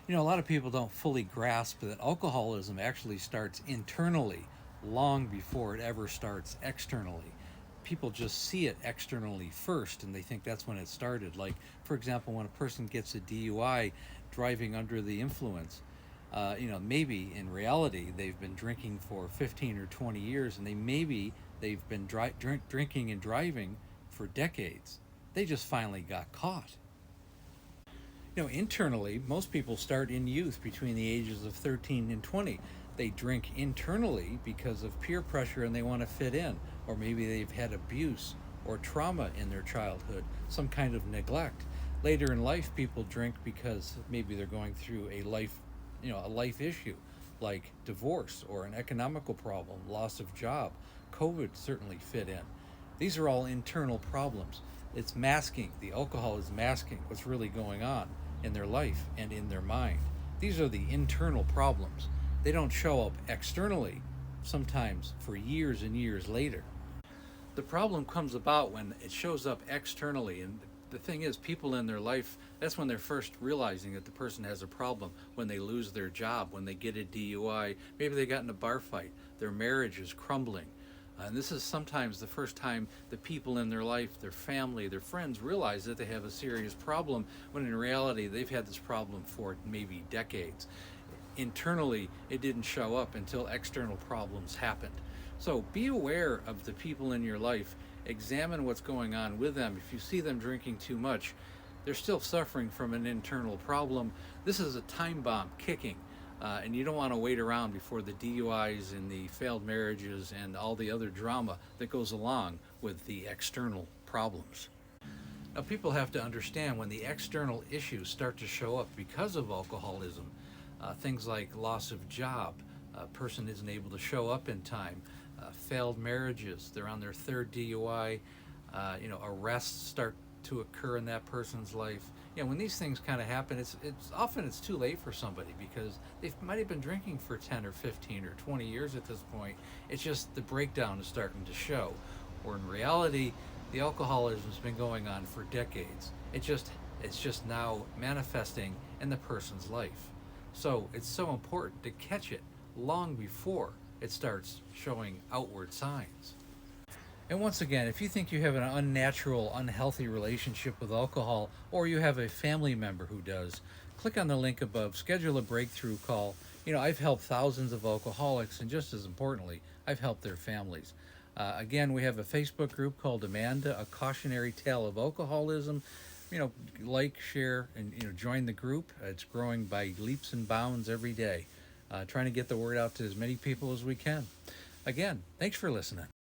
A lot of people don't fully grasp that alcoholism actually starts internally long before it ever starts externally. People just see it externally first and they think that's when it started. Like, for example, when a person gets a DUI driving under the influence, maybe in reality they've been drinking for 15 or 20 years and they've been drinking and driving for decades. They just finally got caught. Internally, most people start in youth between the ages of 13 and 20. They drink internally because of peer pressure and they want to fit in, or maybe they've had abuse or trauma in their childhood, some kind of neglect. Later in life, people drink because maybe they're going through a life issue like divorce or an economical problem, loss of job. COVID certainly fit in. These are all internal problems. It's masking, the alcohol is masking what's really going on in their life and in their mind. These are the internal problems. They don't show up externally, sometimes for years and years later. The problem comes about when it shows up externally, and the thing is, people in their life, that's when they're first realizing that the person has a problem. When they lose their job, when they get a DUI, maybe they got in a bar fight, their marriage is crumbling. And this is sometimes the first time the people in their life, their family, their friends realize that they have a serious problem, when in reality they've had this problem for maybe decades. Internally, it didn't show up until external problems happened. So be aware of the people in your life. Examine what's going on with them. If you see them drinking too much, they're still suffering from an internal problem. This is a time bomb kicking. And you don't want to wait around before the DUIs and the failed marriages and all the other drama that goes along with the external problems. Now, people have to understand when the external issues start to show up because of alcoholism, things like loss of job, a person isn't able to show up in time, failed marriages, they're on their third DUI, arrests start to occur in that person's life. When these things kind of happen, it's often it's too late for somebody because they might have been drinking for 10 or 15 or 20 years at this point. It's just the breakdown is starting to show. Or in reality, the alcoholism's been going on for decades. It's just now manifesting in the person's life. So it's so important to catch it long before it starts showing outward signs. And once again, if you think you have an unnatural, unhealthy relationship with alcohol, or you have a family member who does, click on the link above, schedule a breakthrough call. I've helped thousands of alcoholics, and just as importantly, I've helped their families. Again, we have a Facebook group called Amanda, A Cautionary Tale of Alcoholism. Like, share, and join the group. It's growing by leaps and bounds every day. Trying to get the word out to as many people as we can. Again, thanks for listening.